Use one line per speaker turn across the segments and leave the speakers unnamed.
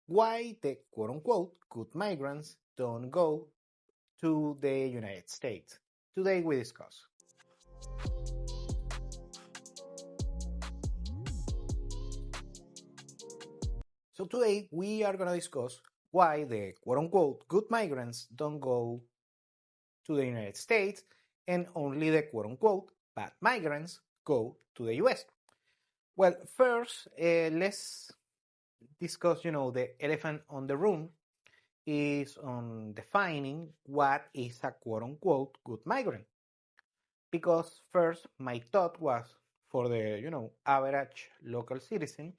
why the quote-unquote good migrants don't go to the United States. Today we discuss. So today we are going to discuss why the quote-unquote good migrants don't go to the United States and only the quote-unquote bad migrants go to the US. Well, first, let's discuss, the elephant on the room is on defining what is a quote-unquote good migrant. Because first, my thought was for the, average local citizen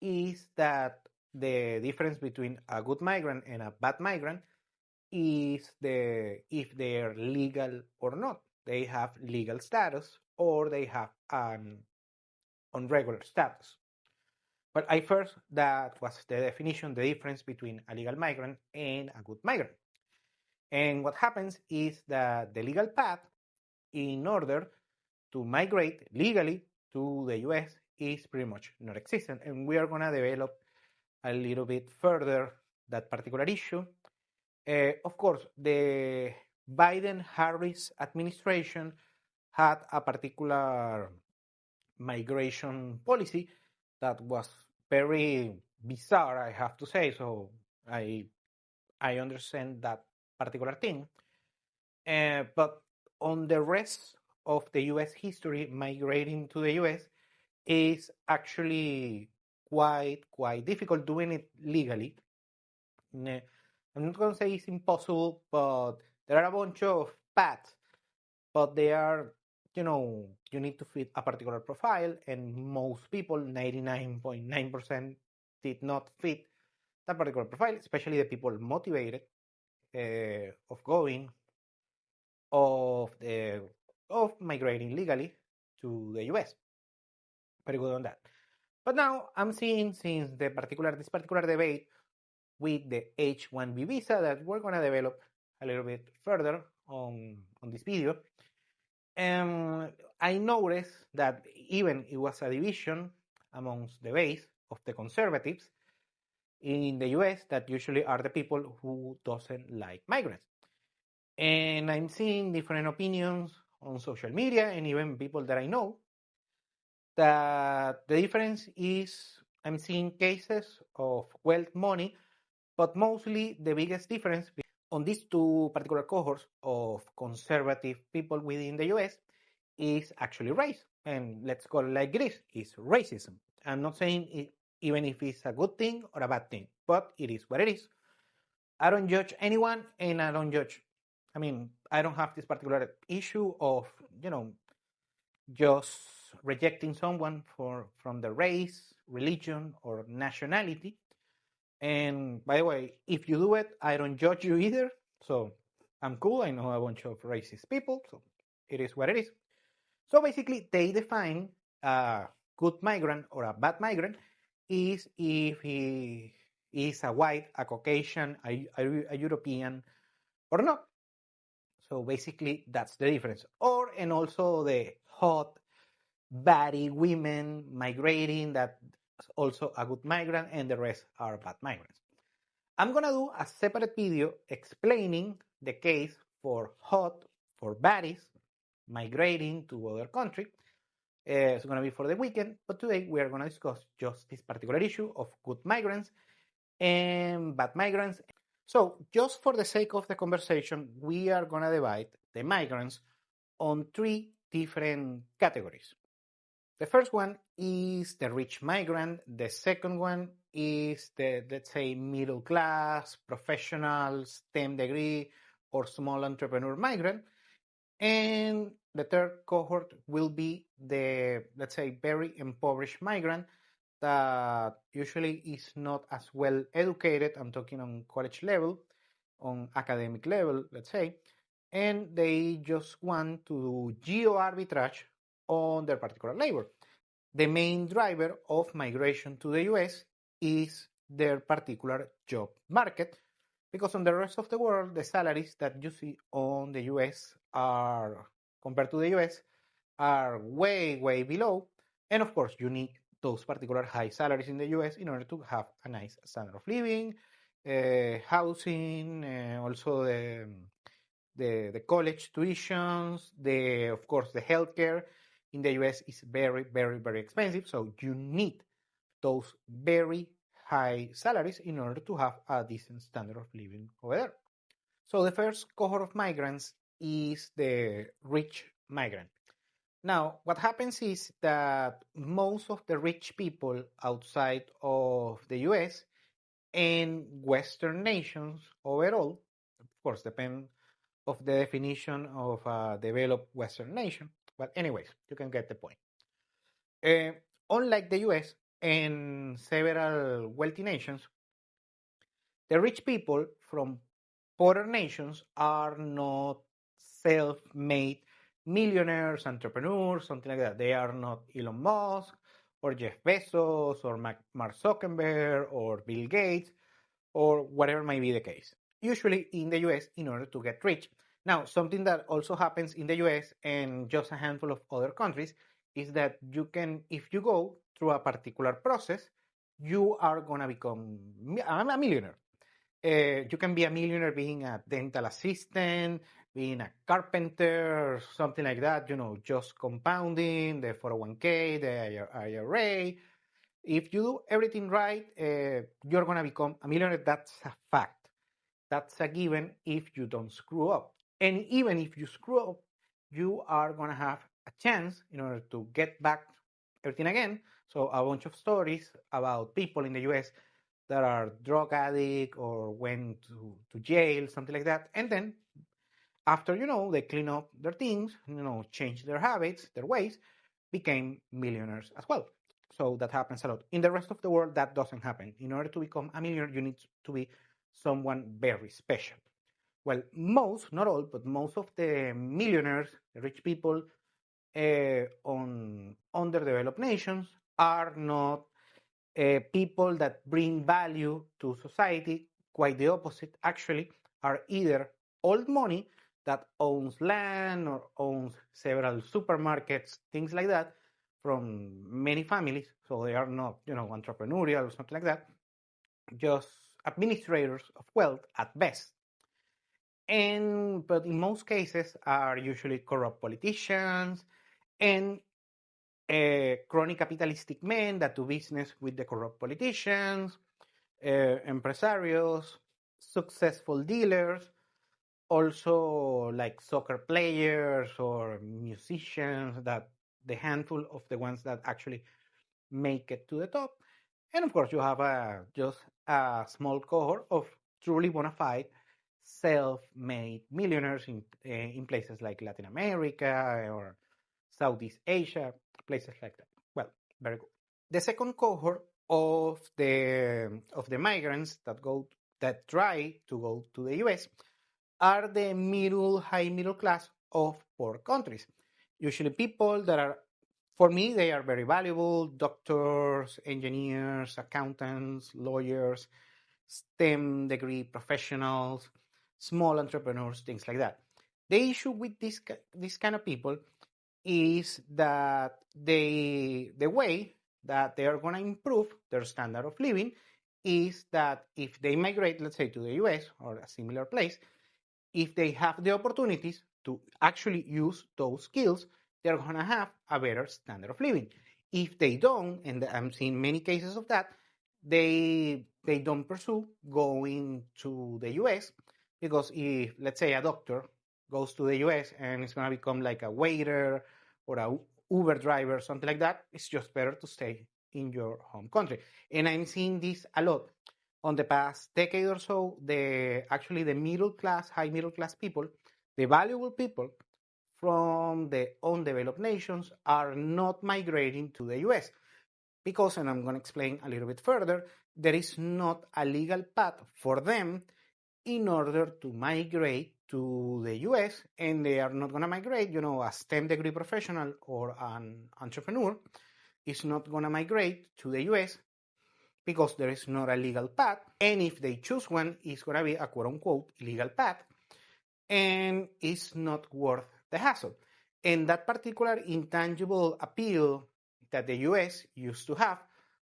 is that the difference between a good migrant and a bad migrant is if they're legal or not. They have legal status or they have an irregular status. But I first, that was the definition, the difference between a legal migrant and a good migrant. And what happens is that the legal path in order to migrate legally to the US is pretty much not existent. And we are going to develop a little bit further that particular issue. Of course, the Biden-Harris administration had a particular migration policy that was very bizarre, I have to say. So I understand that particular thing. But on the rest of the US history, migrating to the US is actually quite difficult doing it legally. I'm not going to say it's impossible, but there are a bunch of paths, but they are, you need to fit a particular profile, and most people, 99.9%, did not fit that particular profile, especially the people motivated of going, of migrating legally to the US. Very good on that. But now I'm seeing, since this particular debate with the H-1B visa that we're going to develop a little bit further on this video, I noticed that even it was a division amongst the base of the conservatives in the US that usually are the people who doesn't like migrants. And I'm seeing different opinions on social media and even people that I know that the difference is I'm seeing cases of wealth, money, but mostly the biggest difference on these two particular cohorts of conservative people within the US is actually race. And let's call it like this, is racism. I'm not saying it, even if it's a good thing or a bad thing, but it is what it is. I don't judge anyone, and I don't have this particular issue of, just rejecting someone from the race, religion, or nationality. And by the way, if you do it, I don't judge you either. So I'm cool. I know a bunch of racist people, so it is what it is. So basically, they define a good migrant or a bad migrant is if he is a white, a Caucasian, a European, or not. So basically, that's the difference. And also the hot, baddie women migrating, that's also a good migrant, and the rest are bad migrants. I'm going to do a separate video explaining the case for baddies migrating to other country. It's going to be for the weekend, but today we are going to discuss just this particular issue of good migrants and bad migrants. So just for the sake of the conversation, we are going to divide the migrants on three different categories. The first one is the rich migrant. The second one is the, let's say, middle class, professional, STEM degree, or small entrepreneur migrant. And the third cohort will be the, let's say, very impoverished migrant that usually is not as well educated. I'm talking on college level, on academic level, let's say, and they just want to do geo arbitrage on their particular labor. The main driver of migration to the US is their particular job market, because on the rest of the world, the salaries that you see on the US are, compared to the US, are way below. And of course, you need those particular high salaries in the US in order to have a nice standard of living, housing, also the college tuitions, of course the healthcare in the US is very, very, very expensive. So you need those very high salaries in order to have a decent standard of living over there. So the first cohort of migrants is the rich migrant. Now, what happens is that most of the rich people outside of the US and Western nations overall, of course, depend of the definition of a developed Western nation. But anyways, you can get the point. Uh, Unlike the US and several wealthy nations, the rich people from poorer nations are not self-made millionaires, entrepreneurs, something like that. They are not Elon Musk or Jeff Bezos or Mark Zuckerberg or Bill Gates or whatever might be the case. Usually in the US, in order to get rich. Now, something that also happens in the US and just a handful of other countries is that you can, if you go through a particular process, you are gonna become a millionaire. You can be a millionaire being a dental assistant, being a carpenter, something like that, just compounding the 401k, the IRA. If you do everything right, you're going to become a millionaire. That's a fact. That's a given if you don't screw up. And even if you screw up, you are going to have a chance in order to get back everything again. So a bunch of stories about people in the US that are drug addict or went to jail, something like that. And then after, they clean up their things, change their habits, their ways, became millionaires as well. So that happens a lot. In the rest of the world, that doesn't happen. In order to become a millionaire, you need to be someone very special. Well, most, not all, but most of the millionaires, the rich people on underdeveloped nations are not people that bring value to society. Quite the opposite, actually, are either old money that owns land or owns several supermarkets, things like that, from many families. So they are not, entrepreneurial or something like that, just administrators of wealth at best. But in most cases are usually corrupt politicians and crony capitalistic men that do business with the corrupt politicians, empresarios, successful dealers, also like soccer players or musicians, that the handful of the ones that actually make it to the top. And of course, you have just a small cohort of truly bona fide self-made millionaires in places like Latin America or Southeast Asia, places like that. Well, very good. The second cohort of the migrants that try to go to the US are the high middle class of poor countries. Usually people that are, for me, they are very valuable: doctors, engineers, accountants, lawyers, STEM degree professionals, small entrepreneurs, things like that. The issue with this kind of people is that the way that they are going to improve their standard of living is that if they migrate, let's say, to the US or a similar place, if they have the opportunities to actually use those skills, they're going to have a better standard of living. If they don't, and I'm seeing many cases of that, they don't pursue going to the US, because if, let's say, a doctor goes to the US and it's going to become like a waiter or a Uber driver, something like that, it's just better to stay in your home country. And I'm seeing this a lot on the past decade or so. Actually the middle class, high middle class people, the valuable people from the undeveloped nations are not migrating to the US because, and I'm going to explain a little bit further, there is not a legal path for them in order to migrate to the US, and they are not going to migrate. A STEM degree professional or an entrepreneur is not going to migrate to the US because there is not a legal path. And if they choose one, it's going to be a quote unquote legal path, and it's not worth the hassle. And that particular intangible appeal that the US used to have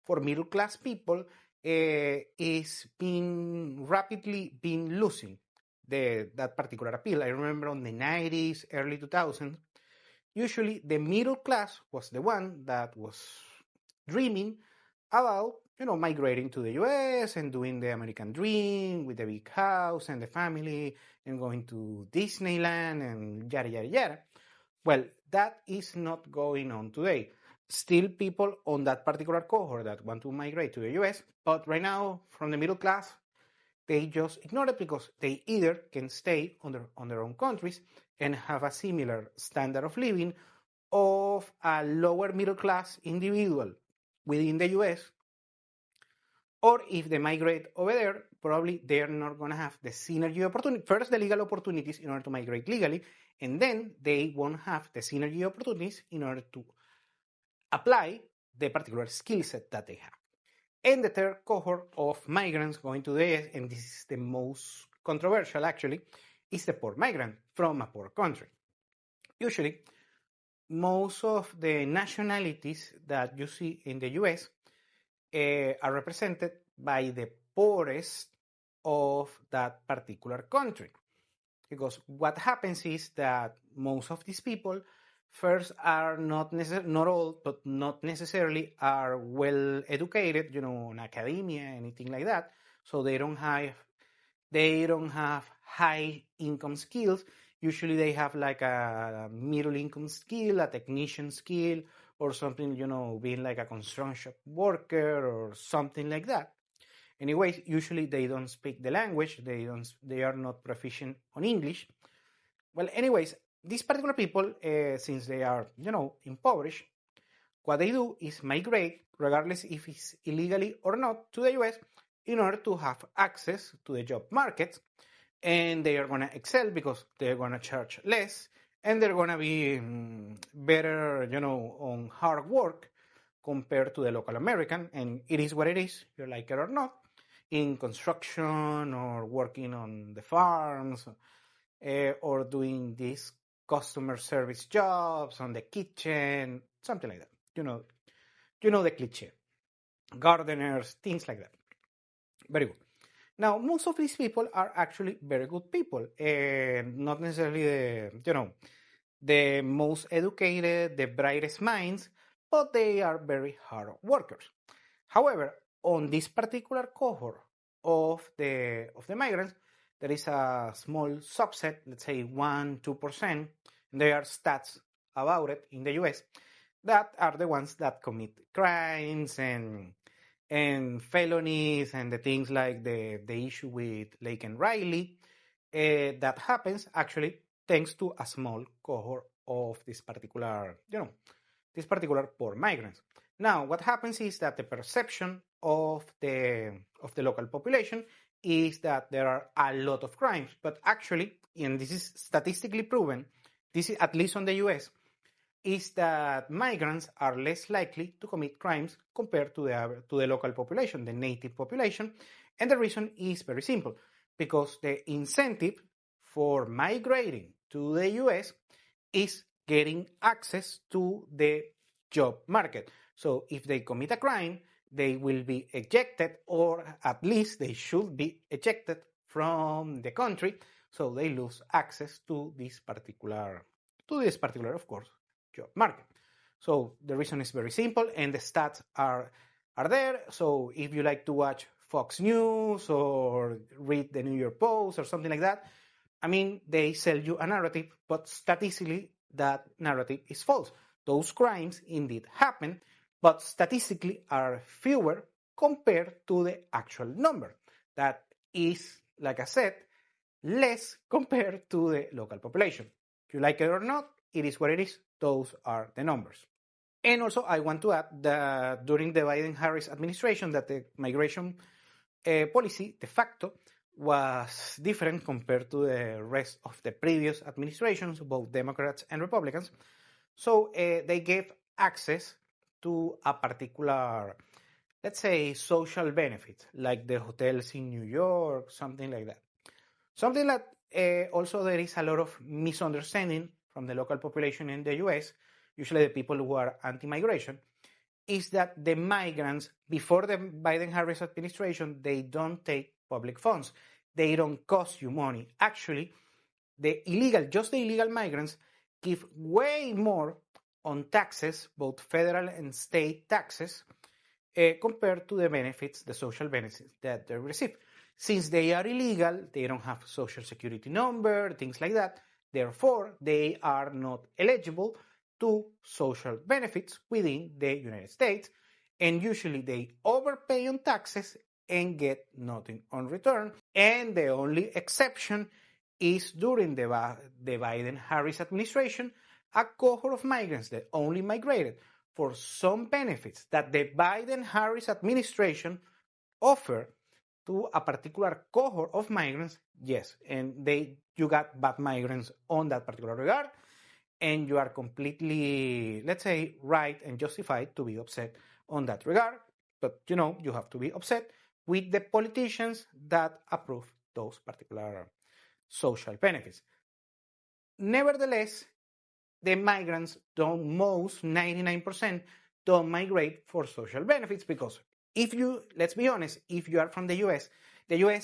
for middle class people is being rapidly been losing that particular appeal. I remember on the 90s, early 2000s, usually the middle class was the one that was dreaming about, migrating to the US and doing the American dream with the big house and the family and going to Disneyland and yada, yada, yada. Well, that is not going on today. Still people on that particular cohort that want to migrate to the US, but right now, from the middle class, they just ignore it because they either can stay on their own countries and have a similar standard of living of a lower middle class individual within the US, or if they migrate over there, probably they're not going to have the synergy opportunity. First, the legal opportunities in order to migrate legally, and then they won't have the synergy opportunities in order to apply the particular skill set that they have. And the third cohort of migrants going to the US, and this is the most controversial actually, is the poor migrant from a poor country. Usually, most of the nationalities that you see in the US are represented by the poorest of that particular country. Because what happens is that most of these people first are not all, but not necessarily are well educated, in academia, anything like that. So they don't have high income skills. Usually they have like a middle income skill, a technician skill, or something, being like a construction worker or something like that. Anyways, usually they don't speak the language. They are not proficient on English. Well, anyways, these particular people, since they are, impoverished, what they do is migrate, regardless if it's illegally or not, to the US in order to have access to the job market. And they are going to excel because they're going to charge less and they're going to be better, on hard work compared to the local American. And it is what it is, you like it or not, in construction or working on the farms or doing these customer service jobs on the kitchen, something like that. The cliche. Gardeners, things like that. Very good. Now, most of these people are actually very good people, and not necessarily the most educated, the brightest minds, but they are very hard workers. However, on this particular cohort of the migrants, there is a small subset, let's say 1-2%, and there are stats about it in the US, that are the ones that commit crimes and felonies and the things like the issue with Lake and Riley. That happens actually thanks to a small cohort of this particular poor migrants. Now, what happens is that the perception of the local population is that there are a lot of crimes, but actually, and this is statistically proven, this is at least on the US, is that migrants are less likely to commit crimes compared to the local population, the native population, and the reason is very simple, because the incentive for migrating to the US is getting access to the job market. So if they commit a crime, they will be ejected, or at least they should be ejected from the country, so they lose access to this particular, of course, job market. So the reason is very simple, and the stats are there. So if you like to watch Fox News or read the New York Post or something like that, they sell you a narrative, but statistically that narrative is false. Those crimes indeed happen, but statistically are fewer compared to the actual number. That is, like I said, less compared to the local population. If you like it or not, it is what it is. Those are the numbers. And also, I want to add that during the Biden-Harris administration, that the migration policy de facto was different compared to the rest of the previous administrations, both Democrats and Republicans. So they gave access to a particular, let's say, social benefit, like the hotels in New York, something like that. Something that also there is a lot of misunderstanding from the local population in the US, usually the people who are anti-migration, is that the migrants, before the Biden-Harris administration, they don't take public funds. They don't cost you money. Actually, just the illegal migrants give way more on taxes, both federal and state taxes, compared to the benefits, the social benefits that they receive. Since they are illegal, they don't have social security number, things like that. Therefore, they are not eligible to social benefits within the United States, and usually they overpay on taxes and get nothing on return. And the only exception is during the Biden-Harris administration, a cohort of migrants that only migrated for some benefits that the Biden-Harris administration offered to a particular cohort of migrants, yes, and you got bad migrants on that particular regard, and you are completely, let's say, right and justified to be upset on that regard. But you have to be upset with the politicians that approve those particular social benefits. Nevertheless, the migrants don't, most 99% don't migrate for social benefits, because let's be honest, if you are from the US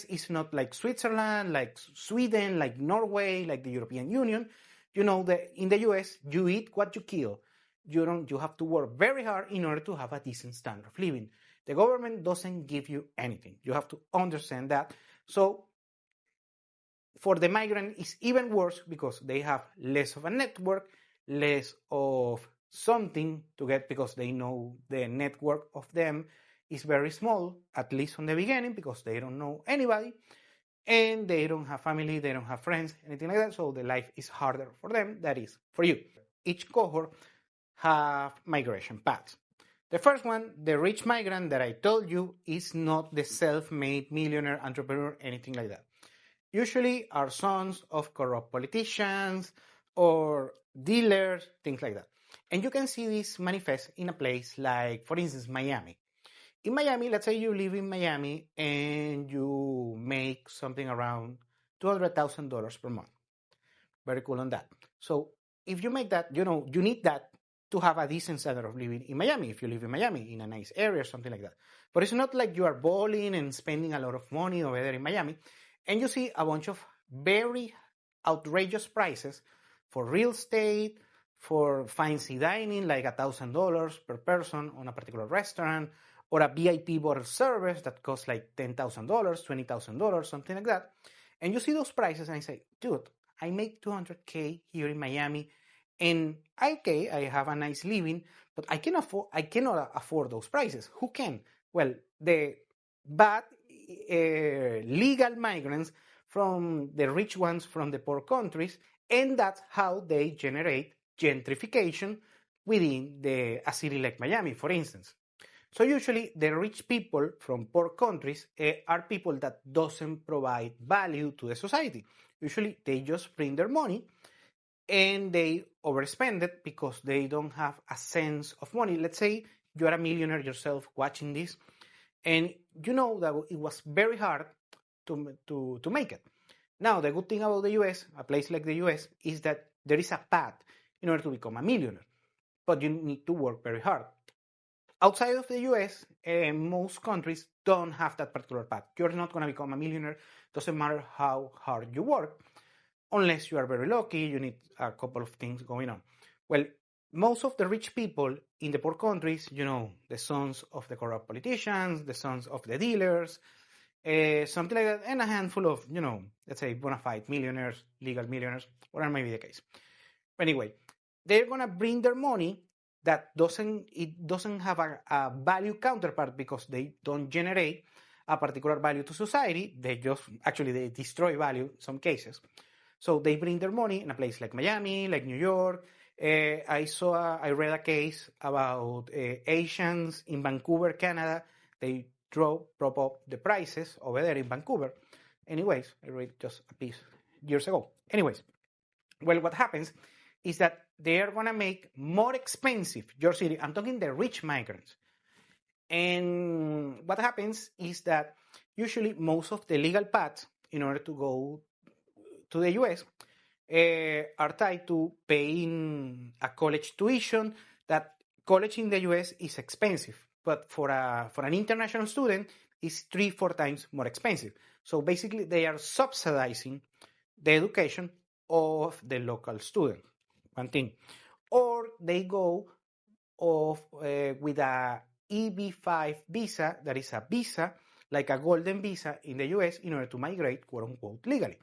is not like Switzerland, like Sweden, like Norway, like the European Union. That in the US, you eat what you kill. You have to work very hard in order to have a decent standard of living. The government doesn't give you anything. You have to understand that. So for the migrant, it's even worse because they have less of a network, less of something to get, because they know the network of them is very small, at least from the beginning, because they don't know anybody, and they don't have family, they don't have friends, anything like that, so the life is harder for them than it is for you. Each cohort have migration paths. The first one, the rich migrant that I told you, is not the self-made millionaire entrepreneur, anything like that. Usually are sons of corrupt politicians or dealers, things like that. And you can see this manifest in a place like, for instance, Miami. In Miami, let's say you live in Miami and you make something around $200,000 per month. Very cool on that. So if you make that, you need that to have a decent standard of living in Miami, if you live in Miami, in a nice area or something like that. But it's not like you are balling and spending a lot of money over there in Miami, and you see a bunch of very outrageous prices for real estate, for fancy dining, like $1,000 per person on a particular restaurant, or a VIP bottle service that costs like $10,000, $20,000, something like that. And you see those prices and I say, dude, I make $200K here in Miami, and okay, I have a nice living, but I cannot afford those prices. Who can? Well, the bad legal migrants from the rich ones from the poor countries, and that's how they generate gentrification within a city like Miami, for instance. So usually the rich people from poor countries are people that doesn't provide value to the society. Usually they just bring their money and they overspend it because they don't have a sense of money. Let's say you are a millionaire yourself watching this, and you know that it was very hard to make it. Now, the good thing about the US, a place like the US, is that there is a path in order to become a millionaire, but you need to work very hard. Outside of the US, most countries don't have that particular path. You're not going to become a millionaire. Doesn't matter how hard you work, unless you are very lucky, you need a couple of things going on. Well, most of the rich people in the poor countries, the sons of the corrupt politicians, the sons of the dealers, something like that, and a handful of, let's say bona fide millionaires, legal millionaires, whatever may be the case. Anyway, they're going to bring their money that doesn't have a value counterpart because they don't generate a particular value to society. They destroy value in some cases. So they bring their money in a place like Miami, like New York. I read a case about Asians in Vancouver, Canada. They prop up the prices over there in Vancouver. Anyways, I read just a piece years ago. Anyways, well, what happens is that they are going to make more expensive your city. I'm talking the rich migrants. And what happens is that usually most of the legal paths in order to go to the US are tied to paying a college tuition that college in the US is expensive, but for an international student, it's 3-4 times more expensive. So basically, they are subsidizing the education of the local student. One thing, or they go with a EB5 visa, that is a visa like a golden visa in the US in order to migrate, quote unquote, legally.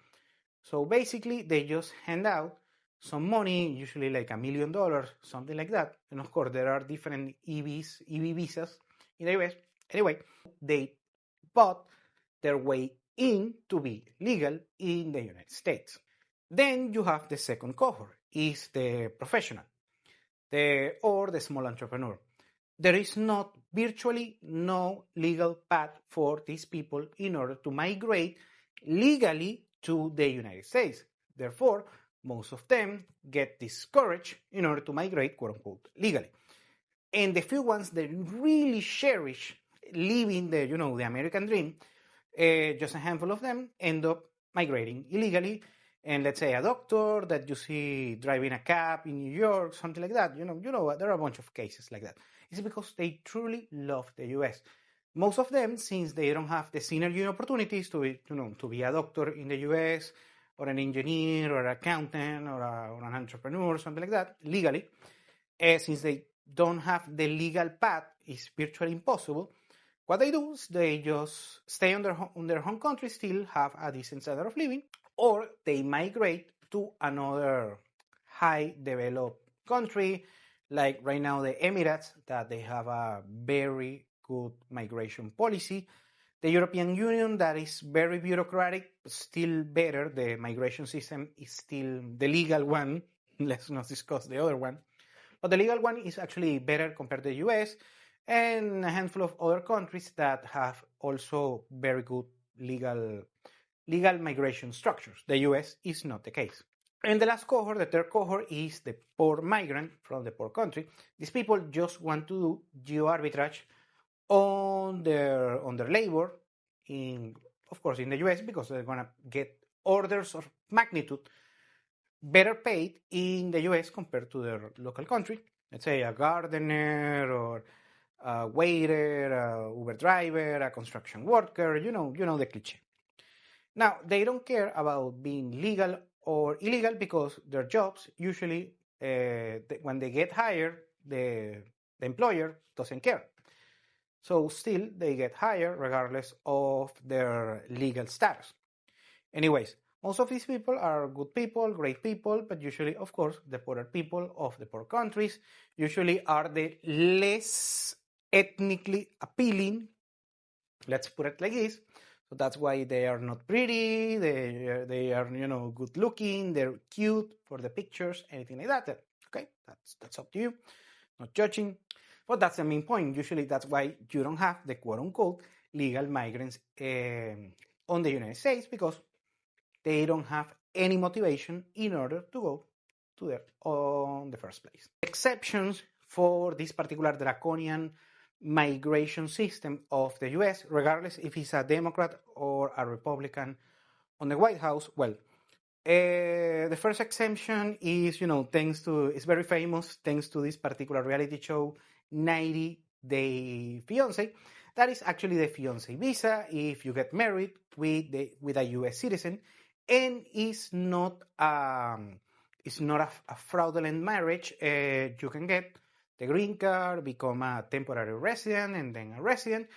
So basically, they just hand out some money, usually like $1 million, something like that. And of course, there are different EB visas in the US. Anyway, they bought their way in to be legal in the United States. Then you have the second cohort, is the professional, or the small entrepreneur. There is not virtually no legal path for these people in order to migrate legally to the United States. Therefore, most of them get discouraged in order to migrate, quote unquote, legally. And the few ones that really cherish living the American dream, just a handful of them end up migrating illegally. And let's say a doctor that you see driving a cab in New York, something like that. There are a bunch of cases like that. It's because they truly love the US. Most of them, since they don't have the synergy opportunities to be a doctor in the US, or an engineer, or an accountant, or an entrepreneur, something like that, legally, since they don't have the legal path, it's virtually impossible. What they do is they just stay on their home country, still have a decent standard of living, or they migrate to another high developed country, like right now the Emirates, that they have a very good migration policy. The European Union, that is very bureaucratic, still better. The migration system is still the legal one. Let's not discuss the other one. But the legal one is actually better compared to the US and a handful of other countries that have also very good legal migration structures. The US is not the case. And the last cohort, the third cohort, is the poor migrant from the poor country. These people just want to do geo-arbitrage on their labor, of course, in the US, because they're going to get orders of magnitude better paid in the US compared to their local country. Let's say a gardener, or a waiter, a Uber driver, a construction worker, you know the cliche. Now, they don't care about being legal or illegal because their jobs usually, when they get hired, the employer doesn't care. So still, they get hired regardless of their legal status. Anyways, most of these people are good people, great people, but usually, of course, the poorer people of the poor countries usually are the less ethnically appealing. Let's put it like this. So that's why they are not pretty. They are good looking. They're cute for the pictures, anything like that. Okay, that's up to you. Not judging, but that's the main point. Usually, that's why you don't have the quote unquote legal migrants on the United States, because they don't have any motivation in order to go to there on the first place. Exceptions for this particular draconian migration system of the US, regardless if it's a Democrat or a Republican on the White House, well, the first exemption is, it's very famous thanks to this particular reality show, 90 Day Fiancé. That is actually the fiancé visa if you get married with a US citizen, and it's not a fraudulent marriage. You can get the green card, become a temporary resident, and then a resident.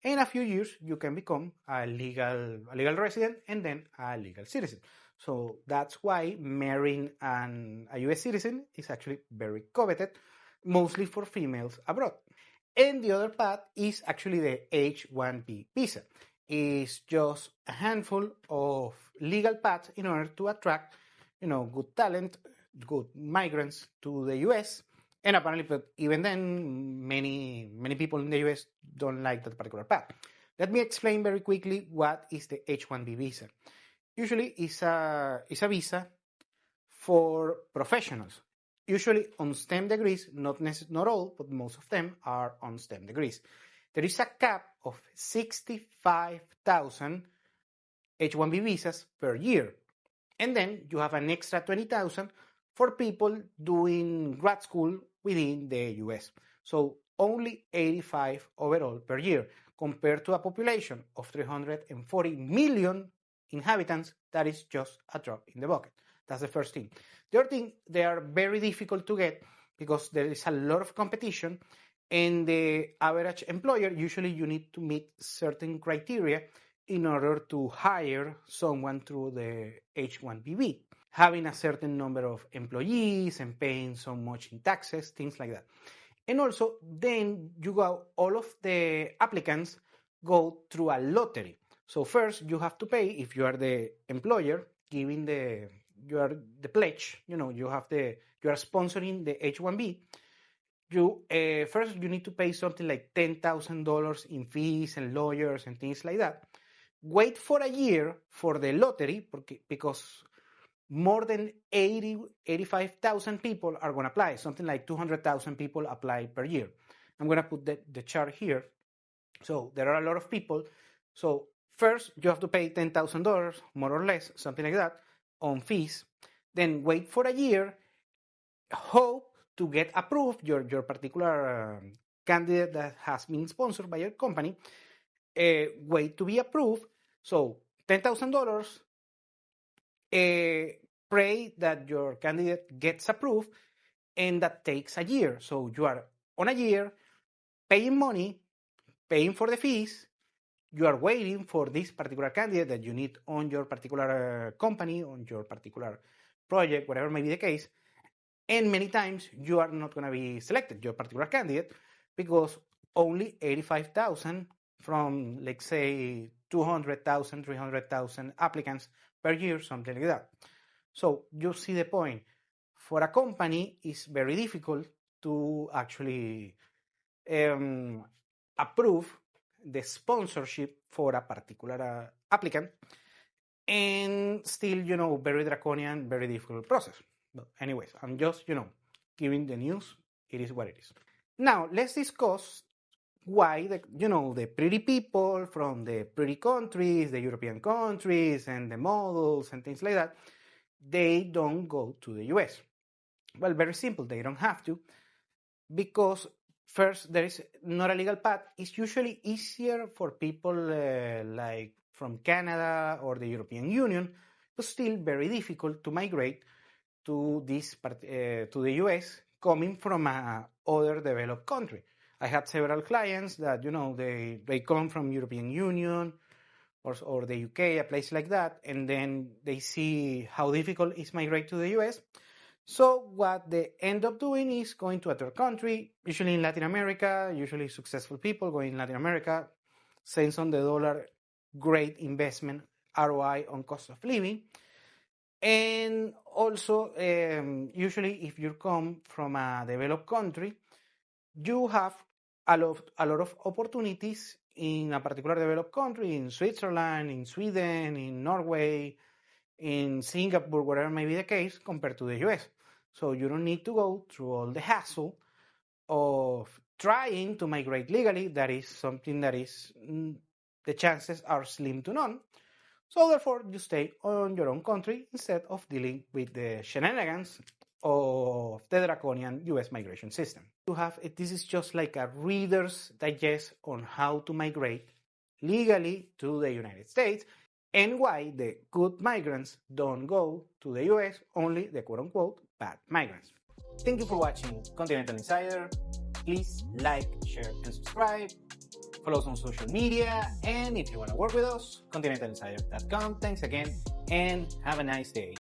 In a few years, you can become a legal resident and then a legal citizen. So that's why marrying a US citizen is actually very coveted, mostly for females abroad. And the other path is actually the H-1B visa. It's just a handful of legal paths in order to attract, good talent, good migrants to the US. And apparently, but even then, many people in the US don't like that particular path. Let me explain very quickly what is the H-1B visa. Usually, it's a visa for professionals, usually on STEM degrees, not all, but most of them are on STEM degrees. There is a cap of 65,000 H-1B visas per year. And then you have an extra 20,000 for people doing grad school within the US. So only 85 overall per year, compared to a population of 340 million inhabitants. That is just a drop in the bucket. That's the first thing. The other thing, they are very difficult to get because there is a lot of competition, and the average employer, usually you need to meet certain criteria in order to hire someone through the H-1B, having a certain number of employees and paying so much in taxes, things like that. And also, then you go, all of the applicants go through a lottery. So first you have to pay if you are the employer, giving you are the pledge, you are sponsoring the H-1B. You first you need to pay something like $10,000 in fees and lawyers and things like that. Wait for a year for the lottery because more than 85,000 people are going to apply. Something like 200,000 people apply per year. I'm going to put the chart here. So there are a lot of people. So first you have to pay $10,000, more or less, something like that, on fees. Then wait for a year, hope to get approved, your particular candidate that has been sponsored by your company, wait to be approved. So $10,000, pray that your candidate gets approved, and that takes a year. So you are on a year, paying money, paying for the fees, you are waiting for this particular candidate that you need on your particular company, on your particular project, whatever may be the case. And many times you are not going to be selected, your particular candidate, because only 85,000 from, let's say, 200,000, 300,000 applicants per year, something like that. So you see the point. For a company, it's very difficult to actually approve the sponsorship for a particular applicant, and still, very draconian, very difficult process. But anyways, I'm just, giving the news. It is what it is. Now, let's discuss why the pretty people from the pretty countries, the European countries, and the models and things like that, they don't go to the US. Well, very simple. They don't have to, because first, there is not a legal path. It's usually easier for people like from Canada or the European Union, but still very difficult to migrate to to the US coming from other developed country. I had several clients that they come from European Union or the UK, a place like that, and then they see how difficult it is migrate to the US. So what they end up doing is going to a third country, usually in Latin America, usually successful people going in Latin America, cents on the dollar, great investment, ROI on cost of living. And also, usually if you come from a developed country, you have a lot of opportunities in a particular developed country, in Switzerland, in Sweden, in Norway, in Singapore, whatever may be the case, compared to the US. So you don't need to go through all the hassle of trying to migrate legally. That is something that is, the chances are slim to none. So therefore, you stay on your own country instead of dealing with the shenanigans of the draconian US migration system. This is just like a Reader's Digest on how to migrate legally to the United States, and why the good migrants don't go to the US, only the quote-unquote bad migrants. Thank you for watching Continental Insider. Please like, share, and subscribe. Follow us on social media, and if you want to work with us, continentalinsider.com. Thanks again, and have a nice day.